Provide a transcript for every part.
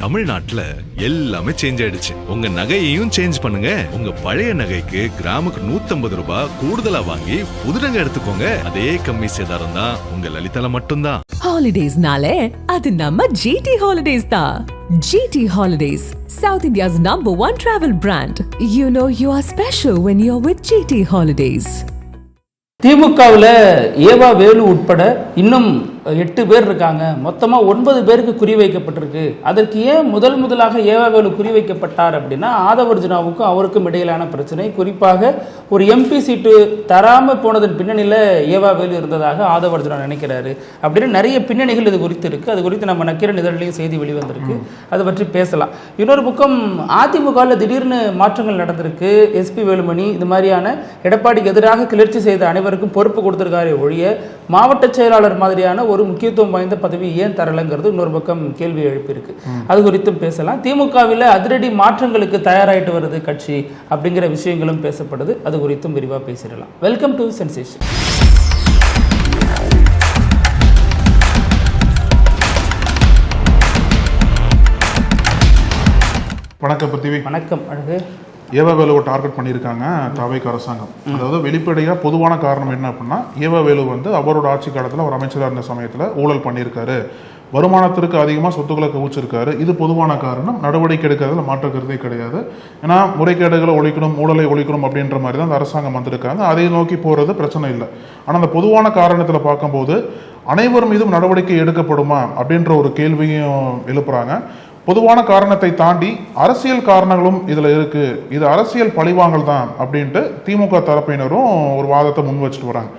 தமிழ்நாட்டுல எல்லாமே சேஞ்ச் ஆயிடுச்சு. உங்க நகையையும் சேஞ்ச் பண்ணுங்க. உங்க பழைய நகைக்கு கிராமுக்கு 150 ரூபாய் கூடுதலா வாங்கி புது நகை எடுத்துக்கோங்க. அதே கம்மி சேதாரம் தான் உங்க லலிதால மட்டும்தான். ஹாலிடேஸ்னாலே அது நம்ம GT ஹாலிடேஸ் தான். GT holidays, South India's #1 travel brand. You know you are special when you're with GT holidays. திமுகவில் ஏவா வேலு உட்பட இன்னும் 8 பேர் இருக்காங்க. மொத்தமாக 9 பேருக்கு குறிவைக்கப்பட்டிருக்கு. அதற்கு ஏன் முதலாக ஏவா வேலு குறிவைக்கப்பட்டார் அப்படின்னா, ஆதவர்ஜுனாவுக்கும் அவருக்கும் இடையிலான பிரச்சனை, குறிப்பாக ஒரு MP சீட்டு தராமல் போனதன் பின்னணியில் ஏவா வேலு இருந்ததாக ஆதவர்ஜுனா நினைக்கிறாரு அப்படின்னு நிறைய பின்னணிகள் இது குறித்து இருக்குது. அது குறித்து நம்ம நக்கீரன் இதழிலையும் செய்தி வெளிவந்திருக்கு. அதை பற்றி பேசலாம். இன்னொரு பக்கம் அதிமுகவில் திடீர்னு மாற்றங்கள் நடந்திருக்கு. SP வேலுமணி இது மாதிரியான எடப்பாடிக்கு எதிராக கிளர்ச்சி செய்த அனைவருக்கும் பொறுப்பு கொடுத்திருக்காரு ஒழிய மாவட்ட செயலாளர் மாதிரியான ஒரு முக்கியத்துவம் வாய்ந்த பதவி ஏன் தரலங்கிறது இன்னொரு பக்கம் கேள்வி எழுப்பியிருக்கு. அது குறித்தும் பேசலாம். திமுகவில் அதிரடி மாற்றங்களுக்கு தயாராகிட்டு வருது கட்சி அப்படிங்கிற விஷயங்களும் பேசப்படுது. அது குறித்தும் விரிவாக பேசிடலாம். Welcome to sensation. வணக்கம் பிருத்திவி. வணக்கம் அழகு. ஏவா வேலுவை டார்கெட் பண்ணியிருக்காங்க தாவேக அரசாங்கம். அதாவது வெளிப்படையாக பொதுவான காரணம் என்ன அப்படின்னா, ஏவா வேலு அவரோட ஆட்சி காலத்தில் ஒரு அமைச்சராக இருந்த சமயத்தில் ஊழல் பண்ணியிருக்காரு, வருமானத்திற்கு அதிகமாக சொத்துக்களை குவிச்சிருக்காரு. இது பொதுவான காரணம். நடவடிக்கை எடுக்கிறதுல மாற்றுக்கிறதே கிடையாது. ஏன்னா முறைகேடுகளை ஒழிக்கணும், ஊழலை ஒழிக்கணும் அப்படின்ற மாதிரி தான் அந்த அரசாங்கம் வந்திருக்காங்க. அதை நோக்கி போகிறது பிரச்சனை இல்லை. ஆனால் அந்த பொதுவான காரணத்தில் பார்க்கும்போது அனைவர் மீதும் நடவடிக்கை எடுக்கப்படுமா அப்படின்ற ஒரு கேள்வியும் எழுப்புறாங்க. பொதுவான காரணத்தை தாண்டி அரசியல் காரணங்களும் இதில் இருக்கு, இது அரசியல் பழிவாங்கல் தான் அப்படின்ட்டு திமுக தரப்பினரும் ஒரு வாதத்தை முன் வச்சுட்டு வராங்க.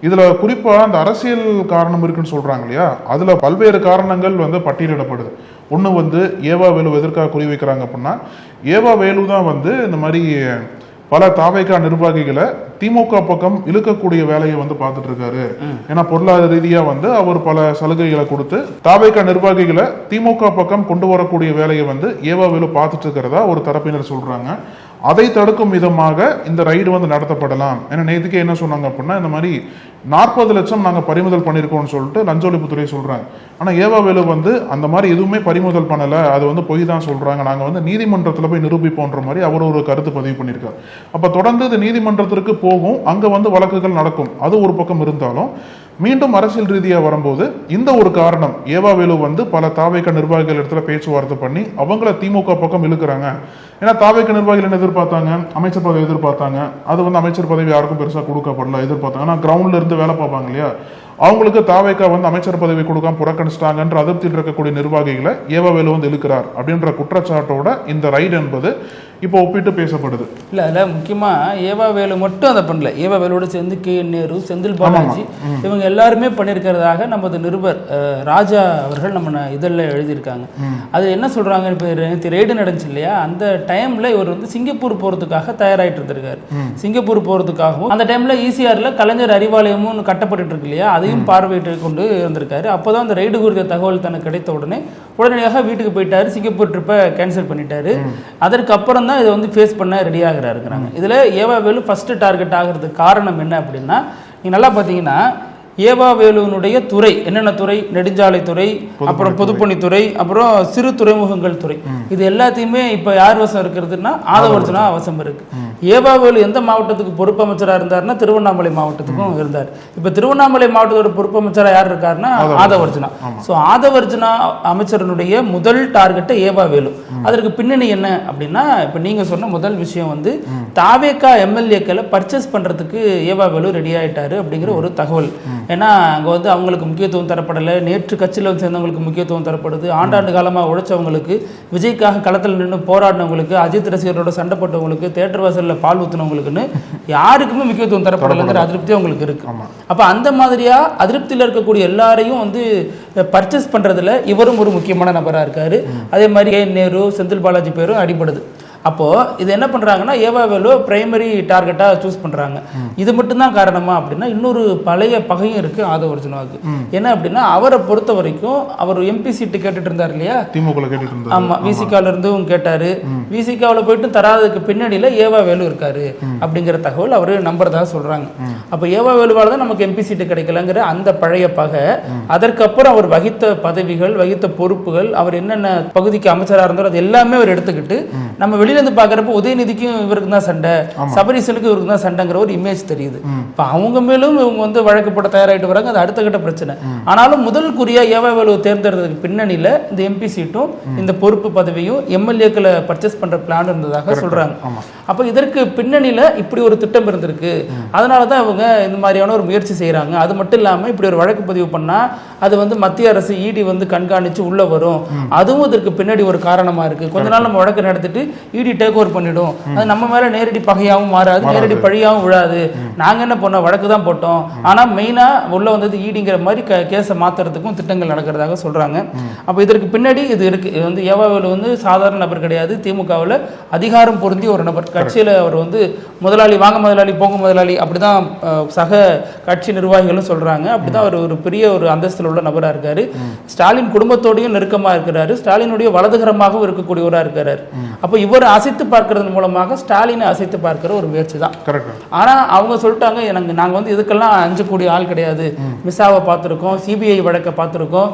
இதில் குறிப்பாக அந்த அரசியல் காரணம் இருக்குன்னு சொல்கிறாங்க இல்லையா, அதில் பல்வேறு காரணங்கள் பட்டியலிடப்படுது. ஒன்று ஏவா வேலு எதற்காக குறிவைக்கிறாங்க அப்படின்னா, ஏவா வேலு தான் இந்த மாதிரி பல தாவேகா நிர்வாகிகளை திமுக பக்கம் இழுக்கக்கூடிய வேலையை பார்த்துட்டு இருக்காரு. ஏன்னா பொருளாதார ரீதியா அவர் பல சலுகைகளை கொடுத்து தாவேகா நிர்வாகிகளை திமுக பக்கம் கொண்டு வரக்கூடிய வேலையை ஏவா வேலு பார்த்துட்டு இருக்கிறதா ஒரு தரப்பினர் சொல்றாங்க. அதை தடுக்கும் விதமாக இந்த ரைடு நடத்தப்படலாம். ஏன்னா நேற்றுக்கே என்ன சொன்னாங்க அப்படின்னா, இந்த மாதிரி 40 லட்சம் நாங்கள் பறிமுதல் பண்ணியிருக்கோம்னு சொல்லிட்டு லஞ்ச ஒழிப்புத்துறை சொல்றாங்க. ஆனால் ஏவா வேலு அந்த மாதிரி எதுவுமே பறிமுதல் பண்ணலை, அது பொய் தான் சொல்றாங்க, நாங்கள் நீதிமன்றத்தில் போய் நிரூபிப்போன்ற மாதிரி அவர் ஒரு கருத்து பதிவு பண்ணியிருக்காரு. அப்போ தொடர்ந்து இது நீதிமன்றத்திற்கு போகும், அங்கே வழக்குகள் நடக்கும். அது ஒரு பக்கம் இருந்தாலும் மீண்டும் அரசியல் ரீதியாக வரும்போது இந்த ஒரு காரணம், ஏவா வேலு பல தாவேக நிர்வாகிகள் இடத்துல பேச்சுவார்த்தை பண்ணி அவங்கள திமுக பக்கம் இழுக்கிறாங்க. ஏன்னா தாவேக நிர்வாகிகள் என்ன எதிர்பார்த்தாங்க, அமைச்சர் பதவி எதிர்பார்த்தாங்க. அது அமைச்சர் பதவி யாருக்கும் பெருசாக கொடுக்கப்படல, எதிர்பார்த்தாங்க. ஆனால் கிரவுண்ட்ல இருந்து வேலை பார்ப்பாங்க இல்லையா, அவங்களுக்கு தாவேகா அமைச்சர் பதவி கொடுக்காம புறக்கணிச்சிட்டாங்கன்ற அதிருப்தியில் இருக்கக்கூடிய நிர்வாகிகளை ஏவா வேலு இழுக்கிறார் அப்படின்ற குற்றச்சாட்டோட இந்த ரைடு என்பது இப்போ ஒப்பிட்டு பேசப்படுது. இல்லை அதில் முக்கியமாக ஏவா வேலு மட்டும் அதை பண்ணல. ஏவா வேலோடு சேர்ந்து நேரு, செந்தில் பாலாஜி இவங்க எல்லாருமே பண்ணியிருக்கிறதாக நமது நிருபர் ராஜா அவர்கள் நம்ம இதழில் எழுதியிருக்காங்க. அது என்ன சொல்கிறாங்க, இப்போ ரெய்டு நடந்துச்சு இல்லையா, அந்த டைமில் இவர் சிங்கப்பூர் போகிறதுக்காக தயாராகிட்டு இருந்திருக்காரு. சிங்கப்பூர் போகிறதுக்காகவும் அந்த டைமில் ECRல கலைஞர் அறிவாலயமும் கட்டப்பட்டு இருக்கு இல்லையா, அதையும் பார்வையிட்டு கொண்டு இருந்திருக்காரு. அப்போ தான் அந்த ரெய்டு குறித்த தகவல் தனக்கு கிடைத்த உடனடியாக வீட்டுக்கு போயிட்டாரு. சிங்கப்பூர் ட்ரிப்பை கேன்சல் பண்ணிட்டாரு. அதற்கப்புறம் தான் இதை ஃபேஸ் பண்ண ரெடி ஆகிறாருங்கிறாங்க. இதில் ஏவா வேலு ஃபர்ஸ்ட் டார்கெட் ஆகிறதுக்கு காரணம் என்ன அப்படின்னா, நீங்கள் நல்லா பார்த்தீங்கன்னா ஏவா வேலுனுடைய துறை என்னென்ன துறை, நெடுஞ்சாலைத்துறை, அப்புறம் பொதுப்பணித்துறை, அப்புறம் சிறு துறைமுகங்கள் துறை, இது எல்லாத்தையுமே இப்போ யார் வசம் இருக்கிறதுனா ஆதவர்ஜுனா வசம் இருக்கு. ஏவா வேலு எந்த மாவட்டத்துக்கு பொறுப்பு அமைச்சராக இருந்தாருன்னா திருவண்ணாமலை மாவட்டத்துக்கும் இருந்தார். இப்போ திருவண்ணாமலை மாவட்டத்தோட பொறுப்பு அமைச்சராக யார் இருக்காருன்னா ஆதவர்ஜுனா. ஸோ ஆதவர்ஜுனா அமைச்சரனுடைய முதல் டார்கெட்டை ஏவா வேலு. அதற்கு பின்னணி என்ன அப்படின்னா, இப்போ நீங்க சொன்ன முதல் விஷயம் தாவேகா MLAக்களை பர்ச்சேஸ் பண்றதுக்கு ஏவா வேலு ரெடி ஆயிட்டாரு அப்படிங்கிற ஒரு தகவல். ஏன்னா அங்கே அவங்களுக்கு முக்கியத்துவம் தரப்படலை, நேற்று கட்சியில் சேர்ந்தவங்களுக்கு முக்கியத்துவம் தரப்படுது, ஆண்டாண்டு காலமாக உழைச்சவங்களுக்கு, விஜய்க்காக களத்தில் நின்று போராடினவங்களுக்கு, அஜித் ரசிகர்களோட சண்டை போட்டவங்களுக்கு, தேட்டர் வாசலில் பால் ஊற்றினவங்களுக்குன்னு யாருக்குமே முக்கியத்துவம் தரப்படலைங்கிற அதிருப்தி அவங்களுக்கு இருக்கு. அப்போ அந்த மாதிரியா அதிருப்தியில் இருக்கக்கூடிய எல்லாரையும் பர்ச்சேஸ் பண்ணுறதுல இவரும் ஒரு முக்கியமான நபராக இருக்காரு. அதே மாதிரி நேரு, செந்தில் பாலாஜி பேரும் அடிபடுது. அப்போது இது என்ன பண்ணுறாங்கன்னா ஏவா வேலு பிரைமரி டார்கெட்டாக சூஸ் பண்ணுறாங்க. இது மட்டும்தான் காரணமா அப்படின்னா இன்னொரு பழைய பகையும் இருக்குது ஆதவ அர்ஜுனாவுக்கு. என்ன அப்படின்னா அவரை பொறுத்த வரைக்கும் அவர் எம்பி சீட்டு கேட்டுட்டு இருந்தார் இல்லையா, திமுக கேட்டுட்டு இருந்தார். ஆமாம், விசிகாவில் இருந்தும் கேட்டார். விசிகாவில் போயிட்டு தராததுக்கு பின்னாடியில் ஏவா வேலு இருக்காரு அப்படிங்கிற தகவல் அவர் நம்புறதாக சொல்கிறாங்க. அப்போ ஏவா வேலுவால் தான் நமக்கு எம்பி சீட்டு கிடைக்கலங்கிற அந்த பழைய பகை, அதற்கப்புறம் அவர் வகித்த பதவிகள், வகித்த பொறுப்புகள், அவர் என்னென்ன பகுதிக்கு அமைச்சராக இருந்தாரோ அது எல்லாமே அவர் எடுத்துக்கிட்டு நம்ம வெளியிலேருந்து பார்க்குறப்ப உதயநிதிக்கும் இவருக்கு தான் சண்டை, சபரீசனுக்கும் இவருக்கு தான் சண்டைங்கிற ஒரு இமேஜ் தெரியுது. இப்போ அவங்க மேலும் இவங்க வந்து வழக்கு போட தயாராகிட்டு வராங்க. அது அடுத்த கட்ட பிரச்சனை. ஆனாலும் முதல் குறியா ஏவா வேலுவை தேர்ந்தெடுத்ததுக்கு பின்னணியில் இந்த எம்பி சீட்டும் இந்த பொறுப்பு பதவியும் எம்எல்ஏக்களை பர்ச்சேஸ் பண்ணுற பிளான் இருந்ததாக சொல்கிறாங்க. அப்போ இதற்கு பின்னணியில் இப்படி ஒரு திட்டம் இருந்திருக்கு. அதனால தான் இவங்க இந்த மாதிரியான ஒரு முயற்சி செய்கிறாங்க. அது மட்டும் இல்லாமல் இப்படி ஒரு வழக்கு பதிவு பண்ணால் அது வந்து மத்திய அரசு இடி வந்து கண்காணித்து உள்ளே வரும். அதுவும் இதற்கு பின்னாடி ஒரு காரணமாக இருக்குது. கொஞ்ச நாள் நம்ம வழக்கு நடத்திட்டு இடி டேக் ஓவர் பண்ணிடும். அது நம்ம மேலே நேரடி பகையாகவும் மாறாது, நேரடி பழியாகவும் விழாது. நாங்கள் என்ன பண்ணோம், வழக்கு தான் போட்டோம். ஆனால் மெயினாக உள்ள வந்தது ஈடிங்கிற மாதிரி கேஸை மாற்றுறதுக்கும் திட்டங்கள் நடக்கிறதாக சொல்கிறாங்க. அப்போ இதற்கு பின்னாடி இது இருக்குது. இது வந்து ஏவா வேலு வந்து சாதாரண நபர் கிடையாது. திமுகவில் அதிகாரம் பொருந்திய ஒரு நபர். கட்சியில் அவர் வந்து முதலாளி, வாங்க முதலாளி, போங்க முதலாளி, அப்படி தான் சக கட்சி நிர்வாகிகளும் சொல்கிறாங்க. அப்படி தான் அவர் ஒரு பெரிய ஒரு அந்தஸ்தில் உள்ள நபராக இருக்கார். ஸ்டாலின் குடும்பத்தோடையும் நெருக்கமாக இருக்கிறாரு. ஸ்டாலினுடைய வலதுகரமாகவும் இருக்கக்கூடியவராக இருக்கிறார். அப்போ இவர் அசைத்து பார்க்கறது மூலமாக ஸ்டாலினை அசைத்து பார்க்கிற ஒரு முயற்சி தான். ஆனால் அவங்க சொல்லிட்டாங்க, நாங்கள் வந்து இதுக்கெல்லாம் அஞ்சக்கூடிய ஆள் கிடையாது. மிசாவை பார்த்துருக்கோம், சிபிஐ வழக்கை பார்த்துருக்கோம்,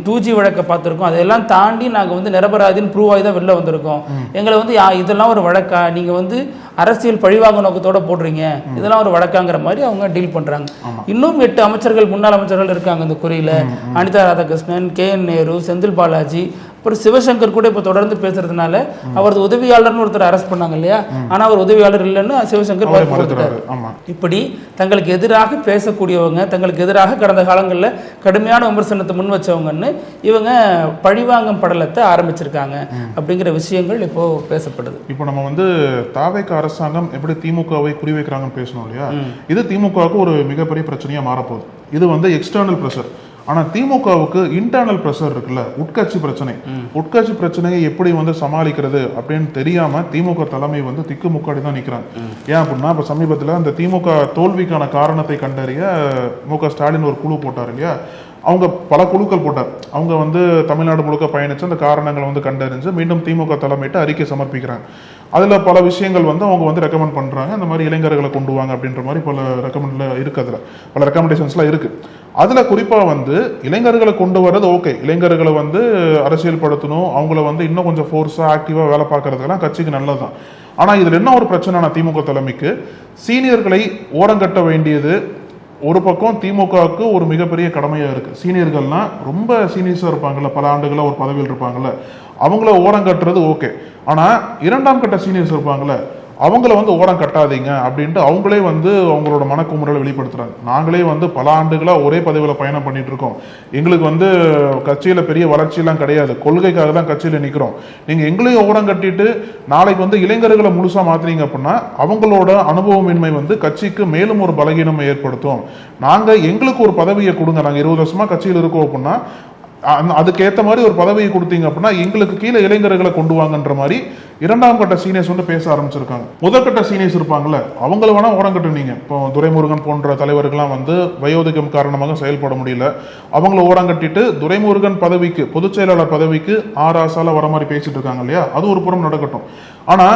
2G வழக்கை பார்த்துருக்கோம். அதெல்லாம் தாண்டி நாங்கள் வந்து நிரபராதின்னு ப்ரூவ் ஆகி தான் வெளில வந்திருக்கோம். எங்களை வந்து இதெல்லாம் ஒரு வழக்கா, நீங்கள் வந்து அரசியல் பழிவாங்க நோக்கத்தோட போடுறீங்க, இதெல்லாம் ஒரு வழக்காங்கிற மாதிரி அவங்க டீல் பண்ணுறாங்க. இன்னும் 8 அமைச்சர்கள், முன்னாள் அமைச்சர்கள் இருக்காங்க இந்த குறியில். அனிதா ராதாகிருஷ்ணன், KN நேரு, செந்தில் பாலாஜி, அப்புறம் சிவசங்கர் கூட இப்போ தொடர்ந்து பேசுறதுனால அவரது உதவியாளர்னு ஒருத்தர் அரெஸ்ட் பண்ணாங்க இல்லையா, ஆனால் அவர் உதவியாளர் இல்லைன்னு சிவசங்கர் கொடுத்துட்டாரு. இப்படி தங்களுக்கு எதிராக பேசக்கூடியவங்க, தங்களுக்கு எதிராக கடந்த காலங்களில் கடுமையான விமர்சனத்தை முன் வச்சவங்கன்னு இவங்க பழிவாங்கும் படலத்தை ஆரம்பிச்சிருக்காங்க அப்படிங்கிற விஷயங்கள் இப்போ பேசப்படுது. இப்போ நம்ம வந்து தாவேக அரசாங்கம் எப்படி திமுகவை குறிவைக்கிறாங்கன்னு பேசணும் இல்லையா, இது திமுகவுக்கு ஒரு மிகப்பெரிய பிரச்சனையா மாறப்போகுது. இது வந்து எக்ஸ்டர்னல் ப்ரெஷர். ஆனால் திமுகவுக்கு இன்டர்னல் ப்ரெஷர் இருக்குல்ல, உட்கட்சி பிரச்சனை. உட்கட்சி பிரச்சனையை எப்படி வந்து சமாளிக்கிறது அப்படின்னு தெரியாம திமுக தலைமை வந்து திக்குமுக்காடி தான் நிற்கிறாங்க. ஏன் அப்படின்னா இப்போ சமீபத்தில் அந்த திமுக தோல்விக்கான காரணத்தை கண்டறிய மு.க. ஸ்டாலின் ஒரு குழு போட்டார் இல்லையா. அவங்க பல குழுக்கள் போட்டார். அவங்க வந்து தமிழ்நாடு முழுக்க பயணித்து அந்த காரணங்களை வந்து கண்டறிஞ்சு மீண்டும் திமுக தலைமையிட்டு அறிக்கை சமர்ப்பிக்கிறாங்க. அதில் பல விஷயங்கள் வந்து அவங்க வந்து ரெக்கமெண்ட் பண்ணுறாங்க. இந்த மாதிரி இளைஞர்களை கொண்டு வாங்க அப்படின்ற மாதிரி பல ரெக்கமெண்ட்ல இருக்குது. அதில் பல ரெக்கமெண்டேஷன்ஸ்லாம் இருக்குது. அதில் குறிப்பாக வந்து இளைஞர்களை கொண்டு வர்றது ஓகே, இளைஞர்களை வந்து அரசியல் படுத்தணும், அவங்கள வந்து இன்னும் கொஞ்சம் ஃபோர்ஸாக ஆக்டிவாக வேலை பார்க்கறதுக்கெல்லாம் கட்சிக்கு நல்லது தான். ஆனால் இதில் என்ன ஒரு பிரச்சனைனா, திமுக தலைமைக்கு சீனியர்களை ஓரங்கட்ட வேண்டியது ஒரு பக்கம் திமுகவுக்கு ஒரு மிகப்பெரிய கடமையாக இருக்குது. சீனியர்கள்னா ரொம்ப சீனியர்ஸாக இருப்பாங்கல்ல, பல ஆண்டுகளாக ஒரு பதவியில் இருப்பாங்கல்ல, அவங்கள ஓரம் கட்டுறது ஓகே. ஆனால் 2ஆம் கட்ட சீனியர்ஸ் இருப்பாங்கல்ல, அவங்கள வந்து ஓரம் கட்டாதீங்க அப்படின்ட்டு அவங்களே வந்து அவங்களோட மனக்குமுறலை வெளிப்படுத்துறாங்க. நாங்களே வந்து பல ஆண்டுகளாக ஒரே பதவியில் பயணம் பண்ணிட்டு இருக்கோம், எங்களுக்கு வந்து கட்சியில் பெரிய வளர்ச்சியெல்லாம் கிடையாது, கொள்கைக்காக தான் கட்சியில் நிற்கிறோம். நீங்கள் எங்களையும் ஓரம் கட்டிட்டு நாளைக்கு வந்து இளைஞர்களை முழுசாக மாற்றுறீங்க அப்படின்னா அவங்களோட அனுபவமின்மை வந்து கட்சிக்கு மேலும் ஒரு பலகீனம் ஏற்படுத்தும். நாங்கள் எங்களுக்கு ஒரு பதவியை கொடுங்க, நாங்கள் 20 வருஷமாக கட்சியில் இருக்கோம் அப்படின்னா அதுக்கேற்ற மாதிரி ஒரு பதவியை கொடுத்தீங்க அப்படின்னா எங்களுக்கு கீழே இளைஞர்களை கொண்டு வாங்கன்ற மாதிரி 2ஆம் கட்ட சீனியர்ஸ் வந்து பேச ஆரம்பிச்சிருக்காங்க. முதற்கட்ட சீனியர்ஸ் இருப்பாங்கல்ல, அவங்கள வேணா ஓரம் கட்டுனீங்க. இப்போ துரைமுருகன் போன்ற தலைவர்கள்லாம் வந்து வயோதிகம் காரணமாக செயல்பட முடியல, அவங்கள ஓரம் கட்டிட்டு துரைமுருகன் பதவிக்கு, பொதுச் செயலாளர் பதவிக்கு ஆசால வர மாதிரி பேசிட்டு இருக்காங்க இல்லையா, அது ஒரு புறம் நடக்கட்டும். ஆனா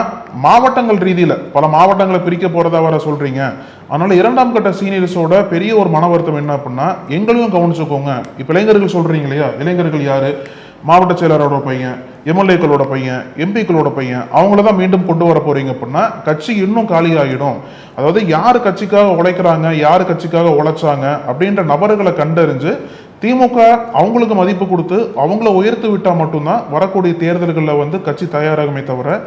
மாவட்டங்கள் ரீதியில பல மாவட்டங்களை பிரிக்க போறதா வர சொல்றீங்க. அதனால 2ஆம் கட்ட சீனியர்ஸோட பெரிய ஒரு மன வருத்தம் என்ன அப்படின்னா, எங்களையும் கவனிச்சுக்கோங்க. இப்ப இளைஞர்கள் சொல்றீங்க இல்லையா, இளைஞர்கள் யாரு, மாவட்ட செயலாளரோட பையன், எம்எல்ஏக்களோட பையன், எம்பிக்களோட பையன், அவங்கள தான் மீண்டும் கொண்டு வர போறீங்க அப்படின்னா கட்சி இன்னும் காலியாகிடும். அதாவது யார் கட்சிக்காக உழைக்கிறாங்க, யார் கட்சிக்காக உழைச்சாங்க அப்படின்ற நபர்களை கண்டறிஞ்சு திமுக அவங்களுக்கு மதிப்பு கொடுத்து அவங்கள உயர்த்து விட்டா மட்டும்தான் வரக்கூடிய தேர்தல்களில் வந்து கட்சி தயாராகுமே தவிர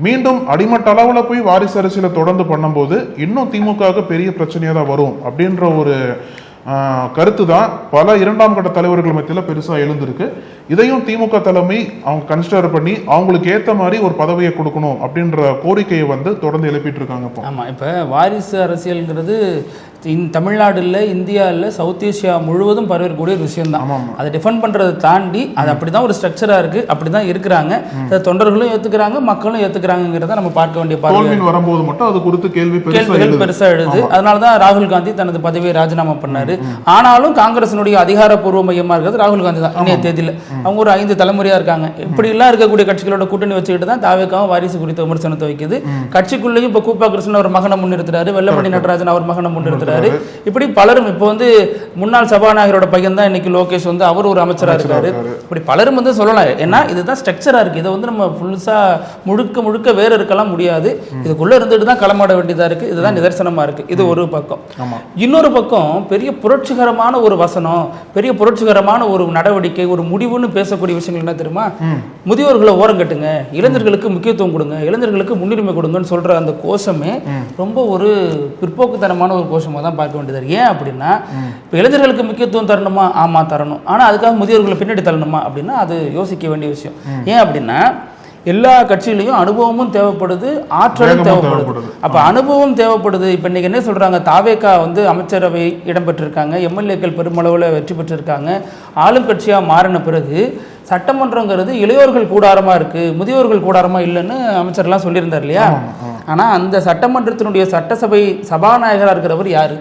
மீண்டும் அடிமட்ட அளவில் போய் வாரிசு அரசியலை தொடர்ந்து பண்ணும்போது இன்னும் திமுகவுக்கு பெரிய பிரச்சனையாக தான் வரும் அப்படின்ற ஒரு கருத்து தான் பல 2ஆம் கட்ட தலைவர்கள் மத்தியில் பெருசாக எழுந்திருக்கு. இதையும் திமுக தலைமை அவங்க கன்சிடர் பண்ணி அவங்களுக்கு ஏற்ற மாதிரி ஒரு பதவியை கொடுக்கணும் அப்படின்ற கோரிக்கையை வந்து தொடர்ந்து எழுப்பிட்டு இருக்காங்க. ஆமாம், இப்போ வாரிசு அரசியல்ங்கிறது தமிழ்நாடு இல்லை, இந்தியா இல்லை, சவுத் ஏஷியா முழுவதும் பரவக்கூடிய ஒரு விஷயம் தான். அதை டிஃபெண்ட் பண்ணுறதை தாண்டி அது அப்படி தான் ஒரு ஸ்ட்ரக்சராக இருக்குது, அப்படி தான் இருக்கிறாங்க. தொண்டர்களும் ஏற்றுக்கிறாங்க, மக்களும் ஏற்றுக்கிறாங்கிறத நம்ம பார்க்க வேண்டிய பார்வை. வரும்போது மட்டும் அது குறித்து கேள்விகள் பெருசாக எழுது. அதனால தான் ராகுல் காந்தி தனது பதவியை ராஜினாமா பண்ணாரு. ஆனாலும் காங்கிரசினுடைய அதிகாரப்பூர்வ மையமாக இருக்கிறது ராகுல் காந்தி தான். இன்னைய தேதியில் அவங்க ஒரு 5 தலைமுறையாக இருக்காங்க. இப்படிலாம் இருக்கக்கூடிய கட்சிகளோட கூட்டணி வச்சுக்கிட்டு தான் தாவேக்காவும் வாரிசு குறித்த விமர்சனத்தை வைக்குது. கட்சிக்குள்ளேயும் இப்போ கூப்பா கிருஷ்ணன் அவர் மகனை முன்னிறுத்துறாரு, வெள்ளமணி நடராஜன் அவர் மகனை முன்னிறுத்துறாரு. இப்படி பலரும் இப்போ வந்து முன்னாள் சபாநாயகரோட பையன் தான் இன்னைக்கு லோகேஷ் வந்து அவர் ஒரு அமைச்சராக இருக்காரு. இப்படி பலரும் வந்து சொல்லலாம். ஏன்னா இதுதான் ஸ்ட்ரக்சராக இருக்கு. இதை வந்து நம்ம ஃபுல்ஸா முழுக்க வேற இருக்கலாம் முடியாது. இதுக்குள்ள இருந்துட்டு தான் களமாட வேண்டியதா இருக்கு. இதுதான் நிதர்சனமா இருக்கு. இது ஒரு பக்கம். இன்னொரு பக்கம் பெரிய புரட்சிகரமான ஒரு வசனம், பெரிய புரட்சிகரமான ஒரு நடவடிக்கை, ஒரு முடிவுன்னு பேசக்கூடிய விஷயங்கள் என்ன தெரியுமா? முதியோர்களை ஓரம் கட்டுங்க, இளைஞர்களுக்கு முக்கியத்துவம் கொடுங்க, இளைஞர்களுக்கு முன்னுரிமை கொடுங்கன்னு சொல்ற அந்த கோஷமே ரொம்ப ஒரு பிற்போக்குத்தனமான ஒரு கோஷமாக தான் பார்க்க வேண்டியது. ஏன் அப்படின்னா, இப்போ இளைஞர்களுக்கு முக்கியத்துவம் தரணுமா? ஆமா தரணும். ஆனால் அதுக்காக முதியோர்களை பின்னாடி தள்ளணுமா அப்படின்னா அது யோசிக்க வேண்டிய விஷயம். ஏன் அப்படின்னா எல்லா கட்சியிலையும் அனுபவமும் தேவைப்படுது, ஆற்றலும் தேவைப்படுது. அப்ப அனுபவம் தேவைப்படுது. இப்ப இன்னைக்கு என்ன சொல்றாங்க, தாவேகா வந்து அமைச்சரவை இடம்பெற்றிருக்காங்க, எம்எல்ஏக்கள் பெருமளவில் வெற்றி பெற்றிருக்காங்க. ஆளும் கட்சியா மாறின பிறகு சட்டமன்றங்கிறது இளையோர்கள் கூடாரமா இருக்கு, முதியோர்கள் கூடாரமா இல்லைன்னு அமைச்சர்லாம் சொல்லியிருந்தார் இல்லையா? ஆனா அந்த சட்டமன்றத்தினுடைய சட்டசபை சபாநாயகராக இருக்கிறவர் யாரு?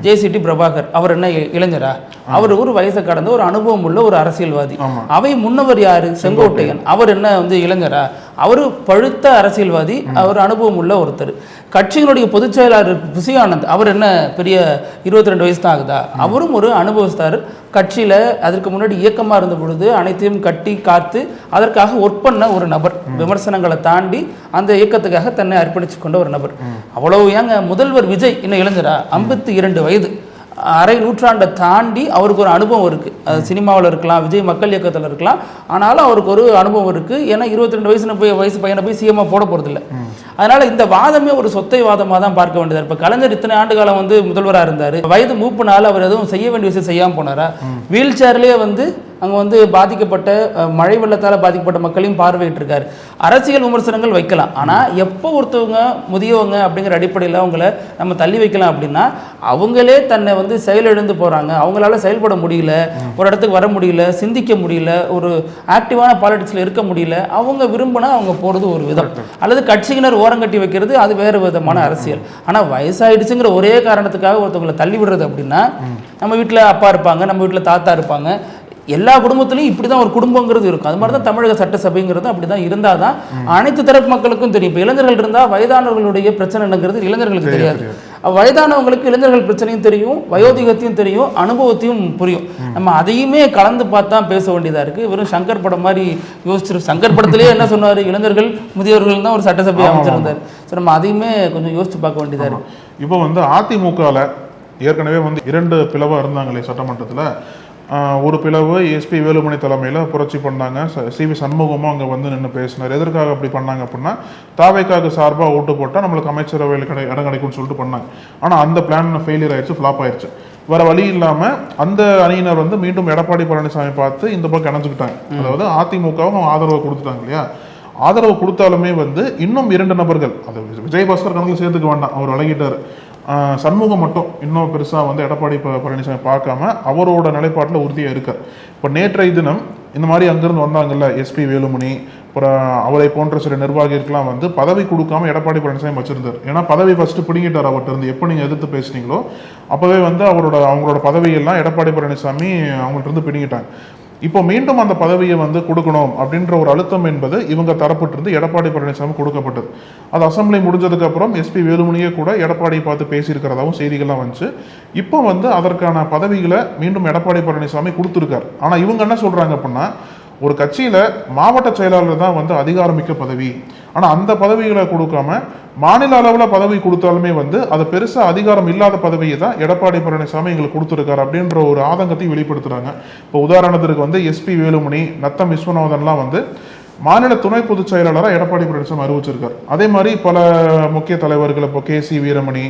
ஜே.சி.டி. பிரபாகர். அவர் என்ன இளைஞரா? அவர் ஒரு வயசை கடந்த ஒரு அனுபவம் உள்ள ஒரு அரசியல்வாதி. அவை முன்னவர் யாரு? செங்கோட்டையன். அவர் என்ன வந்து இளைஞரா? அவரு பழுத்த அரசியல்வாதி, அவர் அனுபவம் உள்ள ஒருத்தர். கட்சியினுடைய பொதுச் செயலாளர் புசி ஆனந்த், அவர் என்ன பெரிய 22 வயசு தான் ஆகுதா? அவரும் ஒரு அனுபவஸ்தார். கட்சியில அதற்கு முன்னாடி இயக்கமா இருந்த பொழுது அனைத்தையும் கட்டி காத்து அதற்காக ஒர்க் பண்ண ஒரு நபர். விமர்சனங்களை தாண்டி அந்த இயக்கத்துக்காக தன்னை அர்ப்பணிச்சு கொண்ட ஒரு நபர். அவ்வளவு ஏங்க, முதல்வர் விஜய் இன்னும் இளைஞரா? 52 வயது, அரை நூற்றாண்டை தாண்டி அவருக்கு ஒரு அனுபவம் இருக்கு. அது சினிமாவில் இருக்கலாம், விஜய் மக்கள் இயக்கத்தில் இருக்கலாம், ஆனாலும் அவருக்கு ஒரு அனுபவம் இருக்கு. ஏன்னா 22 வயசு பையனை போய் சிஎம்மா போட போறது இல்லை. அதனால இந்த வாதமே ஒரு சொத்தை வாதமாக தான் பார்க்க வேண்டியது. இப்ப கலைஞர் இத்தனை ஆண்டு காலம் வந்து முதல்வராக இருந்தாரு, வயது மூப்புனால அவர் எதுவும் செய்ய வேண்டிய விஷயம் செய்யாம போனாரா? வீல் சேர்லயே வந்து அங்க வந்து பாதிக்கப்பட்ட மழை வெள்ளத்தால பாதிக்கப்பட்ட மக்களையும் பார்வையிட்டு இருக்காரு. அரசியல் விமர்சனங்கள் வைக்கலாம், ஆனா எப்போ ஒருத்தவங்க முதியவங்க அப்படிங்கிற அடிப்படையில் அவங்கள நம்ம தள்ளி வைக்கலாம் அப்படின்னா அவங்களே தன்னை வந்து செயலிழந்து போறாங்க, அவங்களால செயல்பட முடியல, ஒரு இடத்துக்கு வர முடியல, சிந்திக்க முடியல, ஒரு ஆக்டிவான பாலிடிக்ஸ்ல இருக்க முடியல. அவங்க விரும்பினா அவங்க போறது ஒரு விதம், அல்லது கட்சியினர் ஓரங்கட்டி வைக்கிறது அது வேறு விதமான அரசியல். ஆனா வயசாயிடுச்சுங்கிற ஒரே காரணத்துக்காக ஒருத்தவங்களை தள்ளி விடுறது அப்படின்னா, நம்ம வீட்டுல அப்பா இருப்பாங்க, நம்ம வீட்டுல தாத்தா இருப்பாங்க, எல்லா குடும்பத்திலையும் இப்படிதான் ஒரு குடும்பங்கிறது இருக்கும். அது மாதிரி தான் தமிழக சட்டசபைங்கிறது அப்படிதான் இருந்தாதான் அனைத்து தரப்பு மக்களுக்கும் தெரியும். இப்போ இளைஞர்கள் இருந்தா வயதானவர்களுடைய பிரச்சனை என்னங்கிறது இளைஞர்களுக்கு தெரியாது. வயதானவங்களுக்கு இளைஞர்கள் பிரச்சனையும் தெரியும், வயோதிகத்தையும் தெரியும், அனுபவத்தையும் புரியும். நம்ம அதையுமே கலந்து பார்த்தா பேச வேண்டியதா இருக்கு. வெறும் சங்கர் படம் மாதிரி யோசிச்சிரு. சங்கர் படத்திலேயே என்ன சொன்னாரு, இளைஞர்கள் முதியோர்கள் தான் ஒரு சட்டசபை அமைச்சிருந்தார். ஸோ நம்ம அதையுமே கொஞ்சம் யோசிச்சு பார்க்க வேண்டியதா இருக்கு. இப்போ வந்து அதிமுகவில் ஏற்கனவே வந்து 2 பிளவாக இருந்தாங்களே சட்டமன்றத்தில். ஒரு பிளவு எஸ்பி வேலுமணி தலைமையில் புரட்சி பண்ணாங்க. சி.வி. சண்முகமும் அங்கே வந்து நின்று பேசினார். எதற்காக அப்படி பண்ணாங்க அப்படின்னா, தாவேக்காவுக்கு சார்பாக ஓட்டு போட்டால் நம்மளுக்கு அமைச்சரவையில் இடம் கிடைக்கும்னு சொல்லிட்டு பண்ணாங்க. ஆனால் அந்த பிளான் ஃபெயிலியர் ஆயிடுச்சு, ஃப்ளாப் ஆயிடுச்சு. வேற வழி இல்லாமல் அந்த அணியினர் வந்து மீண்டும் எடப்பாடி பழனிசாமி பார்த்து இந்த பக்கம் இணைஞ்சுக்கிட்டாங்க. அதாவது அதிமுகவும் ஆதரவு கொடுத்துட்டாங்க இல்லையா? ஆதரவு கொடுத்தாலுமே வந்து இன்னும் 2 நபர்கள், அது விஜயபாஸ்கர் கணக்கில் சேர்த்துக்க வேண்டாம், அவர் விலகிட்டார். சண்முகம் மட்டும் இன்னும் பெருசாக வந்து எடப்பாடி பழனிசாமி பார்க்காம அவரோட நிலைப்பாட்டில் உறுதியாக இருக்கார். இப்போ நேற்றைய தினம் இந்த மாதிரி அங்கிருந்து வந்தாங்கல்ல எஸ்பி வேலுமணி, அப்புறம் அவரை போன்ற சில நிர்வாகிகளுக்கெல்லாம் வந்து பதவி கொடுக்காம எடப்பாடி பழனிசாமி வச்சிருந்தார். ஏன்னா பதவி ஃபர்ஸ்ட் பிடிங்கிட்டார் அவர்கிட்ட இருந்து. எப்போ நீங்கள் எதிர்த்து பேசுனீங்களோ அப்போவே வந்து அவங்களோட பதவியெல்லாம் எடப்பாடி பழனிசாமி அவங்கள்ட்ட இருந்து பிடிங்கிட்டாங்க. இப்போ மீண்டும் அந்த பதவியை வந்து கொடுக்கணும் அப்படின்ற ஒரு அழுத்தம் என்பது இவங்க தரப்பட்டிருந்து எடப்பாடி பழனிசாமி கொடுக்கப்பட்டது. அது அசம்பிளி முடிஞ்சதுக்கு அப்புறம் எஸ்பி வேலுமணியே கூட எடப்பாடியை பார்த்து பேசியிருக்கிறதாவும் செய்திகள்லாம் வந்துச்சு. இப்போ வந்து அதற்கான பதவிகளை மீண்டும் எடப்பாடி பழனிசாமி கொடுத்துருக்காரு. ஆனால் இவங்க என்ன சொல்றாங்க அப்படின்னா, ஒரு கட்சியில மாவட்ட செயலாளர் தான் வந்து அதிகாரமிக்க பதவி, ஆனா அந்த பதவிகளை கொடுக்காம மாநில அளவில் பதவி கொடுத்தாலுமே வந்து அது பெருசா அதிகாரம் இல்லாத பதவியை தான் எடப்பாடி பழனிசாமி எங்களுக்கு கொடுத்துருக்காரு அப்படின்ற ஒரு ஆதங்கத்தை வெளிப்படுத்துறாங்க. இப்போ உதாரணத்திற்கு வந்து எஸ்பி வேலுமணி, நத்தம் விஸ்வநாதன்லாம் வந்து மாநில துணை பொதுச் செயலாளராக எடப்பாடி பழனிசாமி அறிவிச்சிருக்காரு. அதே மாதிரி பல முக்கிய தலைவர்கள், இப்போ கே.சி. வீரமணி,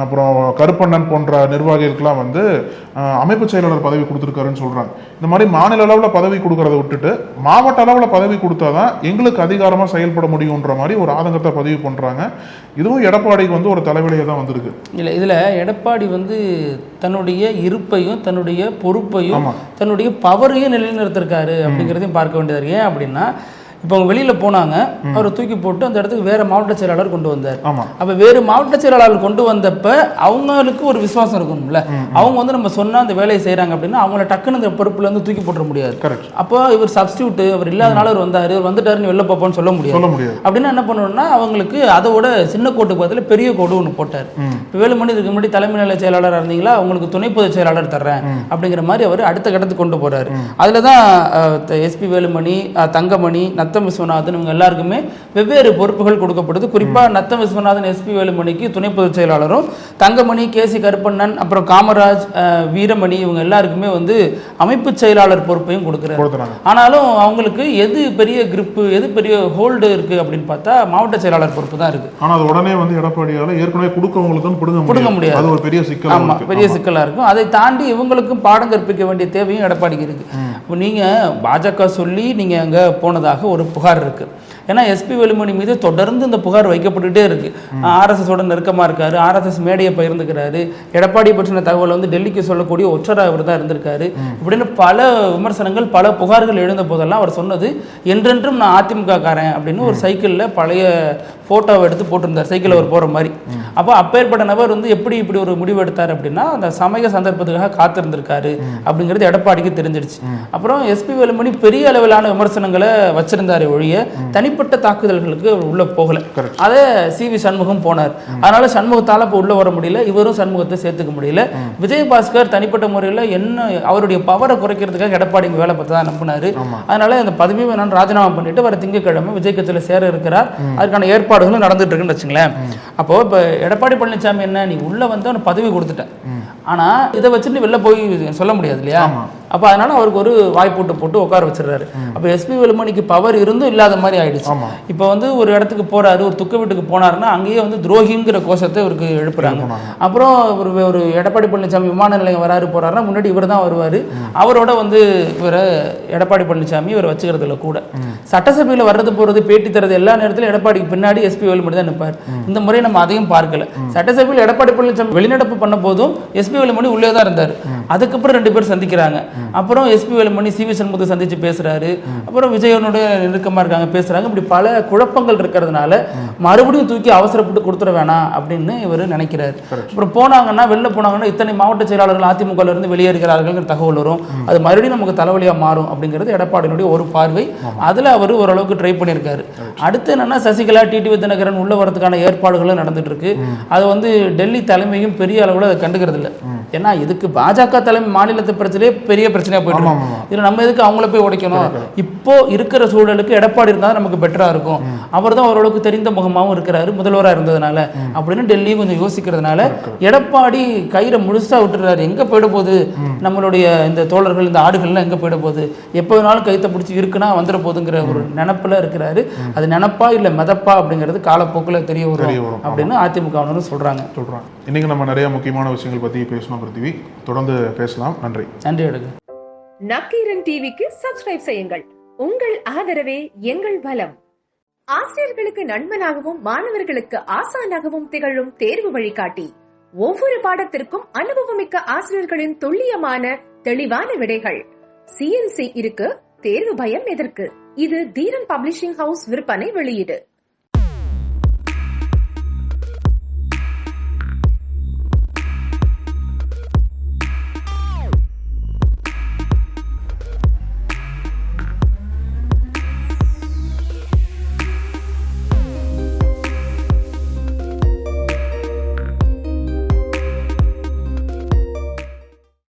அப்புறம் கருப்பண்ணன் போன்ற நிர்வாகிகளுக்கெல்லாம் வந்து அமைப்பு செயலாளர் பதவி கொடுத்துருக்காருன்னு சொல்றாங்க. இந்த மாதிரி மாநில அளவில் பதவி கொடுக்கறத விட்டுட்டு மாவட்ட அளவில் பதவி கொடுத்தாதான் எங்களுக்கு அதிகாரமா செயல்பட முடியும்ன்ற மாதிரி ஒரு ஆதங்கத்தை பதிவு பண்றாங்க. இதுவும் எடப்பாடிக்கு வந்து ஒரு தலைவலியை தான் வந்திருக்கு. இல்லை, இதில் எடப்பாடி வந்து தன்னுடைய இருப்பையும் தன்னுடைய பொறுப்பையும் தன்னுடைய பவரையும் நிலைநிறுத்திருக்காரு அப்படிங்கிறதையும் பார்க்க வேண்டியது இருக்கு. ஏன் அப்படின்னா, இப்போ அவங்க வெளியில போனாங்க, அவரை தூக்கி போட்டு அந்த இடத்துக்கு வேற மாவட்ட செயலாளர் கொண்டு வந்தார். அப்ப வேறு மாவட்ட செயலாளர் கொண்டு வந்தப்ப அவங்களுக்கு ஒரு விசுவாசம் இருக்கணும்ல. அவங்க வந்து நம்ம சொன்னா அந்த வேலையை செய்யறாங்க அப்படின்னா அவங்கள டக்குன்னு அந்த பொறுப்புல இருந்து தூக்கி போட்டுற முடியாது. அப்போ இவர் சப்ஸ்டியூட், அவர் இல்லாதனால அவர் வந்தாரு, வந்துட்டாருன்னு வெளில போப்போன்னு சொல்ல முடியாது. அப்படின்னா என்ன பண்ணணும்னா அவங்களுக்கு அதோட சின்ன கோட்டுக்கு பதில் பெரிய கோடு ஒன்று போட்டார். இப்போ வேலுமணி இதுக்கு முன்னாடி தலைமை நிலை செயலாளராக இருந்தீங்களா, உங்களுக்கு துணை பொதுச் செயலாளர் தர்றேன் அப்படிங்கிற மாதிரி அவர் அடுத்த கட்டத்துக்கு கொண்டு போறாரு. அதுலதான் எஸ்பி வேலுமணி, தங்கமணி, நத்தம் விஸ்வநாதன் இவங்க எல்லாருக்குமே வெவ்வேறு பொறுப்புகள் கொடுக்கப்படுது. குறிப்பா நத்தம் விஸ்வநாதன் எஸ்பி வேலுமணிக்கு துணை பொதுச் செயலாளரும், தங்கமணி, கேசி கருப்பண்ணன், அப்புறம் காமராஜ், வீரமணி இவங்க எல்லாருக்குமே வந்து அமைப்பு செயலாளர் பொறுப்பையும் கொடுக்குறாரு. ஆனாலும் அவங்களுக்கு எது பெரிய கிரிப்பு, எது பெரிய ஹோல்டு இருக்கு அப்படின்னு பார்த்தா மாவட்ட செயலாளர் பொறுப்பு தான் இருக்கு. ஆனா அது உடனே வந்து எடப்பாடியால ஏற்கனவே கொடுக்கவங்களுக்கும் பிடுங்க முடியாது. அது ஒரு பெரிய சிக்கல். ஆமா, பெரிய சிக்கலா இருக்கும். அதை தாண்டி இவங்களுக்கும் பாடம் கற்பிக்க வேண்டிய தேவையும் எடப்பாடிக்கு இருக்கு. இப்போ நீங்க பாஜக சொல்லி நீங்க அங்க போனதாக ஒரு புகார் இருக்கு. ஏன்னா எஸ்பி வேலுமணி மீது தொடர்ந்து இந்த புகார் வைக்கப்பட்டுட்டே இருக்கு. ஆர்எஸ்எஸோட நெருக்கமா இருக்காரு, ஆர்எஸ்எஸ் மேடையை பகிர்ந்துக்கிறாரு, எடப்பாடி பற்றின தகவல் வந்து டெல்லிக்கு சொல்லக்கூடிய ஒற்றரா அவர் தான் இருந்திருக்காரு. இப்படின்னு பல விமர்சனங்கள், பல புகார்கள் எழுந்த போதெல்லாம் அவர் சொன்னது என்றென்றும் நான் அதிமுக காரன் அப்படின்னு ஒரு சைக்கிள்ல பழைய போட்டோவை எடுத்து போட்டிருந்தார், சைக்கிள் அவர் போற மாதிரி. அப்போ அப்பேற்பட்ட நபர் வந்து எப்படி இப்படி ஒரு முடிவு எடுத்தார் அப்படின்னா அந்த சமய சந்தர்ப்பத்துக்காக காத்திருந்திருக்காரு அப்படிங்கிறது எடப்பாடிக்கு தெரிஞ்சிடுச்சு. அப்புறம் எஸ்பி வேலுமணி பெரிய அளவிலான விமர்சனங்களை வச்சிருந்தாரு ஒழிய தனிப்பட்ட தாக்குதல்களுக்கு உள்ள போகல. அதை சிவி சண்முகம் போனார். அதனால சண்முகத்தால இப்ப உள்ள வர முடியல, இவரும் சண்முகத்தை சேர்த்துக்க முடியல. விஜயபாஸ்கர் தனிப்பட்ட முறையில் என்ன அவருடைய பவரை குறைக்கிறதுக்காக எடப்பாடி வேலை பார்த்ததா நம்பினாரு. அதனால அந்த பதவி வேணாலும் ராஜினாமா பண்ணிட்டு வர திங்கட்கிழமை விஜய் கட்சியில சேர இருக்கிறார். அதுக்கான ஏற்பாடுகளும் நடந்துட்டு இருக்குன்னு வச்சுங்களேன். அப்போ இப்ப எடப்பாடி பழனிசாமி என்ன, நீ உள்ள வந்து அவனுக்கு பதவி கொடுத்துட்டேன், ஆனா இதை வச்சுட்டு வெளில போய் சொல்ல முடியாது இல்லையா? அப்ப அதனால அவருக்கு ஒரு வாய்ப்பு போட்டு உட்கார வச்சிடறாரு. அப்ப எஸ்பி வேலுமணிக்கு பவர் இருந்தும் இல்லாத மாதிரி ஆயிடுச்சு. இப்ப வந்து ஒரு இடத்துக்கு போறாரு, ஒரு துக்க வீட்டுக்கு போனாருன்னா அங்கேயே வந்து துரோகிங்கிற கோஷத்தை இவருக்கு எழுப்புறாங்க. அப்புறம் ஒரு எடப்பாடி பழனிசாமி விமான நிலையம் வராரு போறாருன்னா முன்னாடி இவர் தான் வருவாரு. அவரோட வந்து இவரை எடப்பாடி பழனிசாமி இவரை வச்சுக்கிறதுல கூட சட்டசபையில வர்றது போறது பேட்டி தரது எல்லா நேரத்திலும் எடப்பாடிக்கு பின்னாடி எஸ்பி வேலுமணி தான் நிற்பார். இந்த முறை நம்ம அதையும் பார்க்கல. சட்டசபையில் எடப்பாடி பழனிசாமி வெளிநடப்பு பண்ண போதும் எஸ்பி வேலுமணி உள்ளே தான் இருந்தார். அதுக்கப்புறம் ரெண்டு பேர் சந்திக்கிறாங்க. அப்புறம் எஸ்பி வேலுமணி சிவி சண்முகத்தை சந்திச்சு பேசுறாரு. அப்புறம் விஜயனோட நெருக்கமா இருக்காங்க, பேசுறாங்க. இப்படி பல குழப்பங்கள் இருக்கிறதுனால மறுபடியும் தூக்கி அவசரப்பட்டு கொடுத்துட வேணாம் அப்படின்னு இவர் நினைக்கிறாரு. அப்புறம் போனாங்கன்னா வெளில போனாங்கன்னா இத்தனை மாவட்ட செயலாளர்கள் அதிமுக இருந்து வெளியேறுகிறார்கள் தகவல் வரும். அது மறுபடியும் நமக்கு தலைவலியா மாறும் அப்படிங்கிறது எடப்பாடியினுடைய ஒரு பார்வை. அதுல அவர் ஓரளவுக்கு ட்ரை பண்ணியிருக்காரு. அடுத்து என்னன்னா சசிகலா, டிடிவி தினகரன் உள்ள வரதுக்கான ஏற்பாடுகளும் நடந்துட்டு இருக்கு. அது வந்து டெல்லி தலைமையும் பெரிய அளவுல அதை கண்டுக்கிறது இல்லை. ஏன்னா இதுக்கு பாஜக தலைமை மாநிலத்தை பிரச்சனையே பெரிய பிரச்சனையா போயிட்டு இருக்கு. இதுல நம்ம எதுக்கு அவங்கள போய் உடைக்கணும்? இப்போ இருக்கிற சூழலுக்கு எடப்பாடி இருந்தா நமக்கு பெட்டரா இருக்கும். அவர் தான் ஓரளவுக்கு தெரிந்த முகமாவும் இருக்கிறாரு, முதல்வராக இருந்ததுனால அப்படின்னு டெல்லியும் கொஞ்சம் யோசிக்கிறதுனால எடப்பாடி கயிறை முழுசா விட்டுறாரு. எங்க போயிட போகுது நம்மளுடைய இந்த தோழர்கள், இந்த ஆடுகள்லாம் எங்க போயிட போகுது, எப்போ வேணாலும் கைத்தை பிடிச்சி இருக்குன்னா வந்துட போகுதுங்கிற ஒரு நினைப்புல இருக்கிறாரு. அது நினைப்பா இல்ல மிதப்பா அப்படிங்கிறது காலப்போக்கில் தெரிய வரும் அப்படின்னு அதிமுக சொல்றாங்க. இன்னைக்கு நம்ம நிறைய முக்கியமான விஷயங்கள் பத்தி பேசணும் பிருத்திவி. தொடர்ந்து பேசலாம். நன்றி. நன்றி. எடுங்க. நக்கீரன் டிவிக்கு சப்ஸ்கிரைப் செய்யுங்கள். உங்கள் ஆதரவே எங்கள் பலம். ஆசிரியர்களுக்கு நண்பனாகவும் மாணவர்களுக்கு ஆசானாகவும் திகழும் தேர்வு வழிகாட்டி. ஒவ்வொரு பாடத்திற்கும் அனுபவமிக்க ஆசிரியர்களின் துல்லியமான தெளிவான விடைகள். CNC இருக்கு, தேர்வு பயம் எதற்கு? இது தீரன் பப்ளிஷிங் ஹவுஸ் விற்பனை வெளியீடு.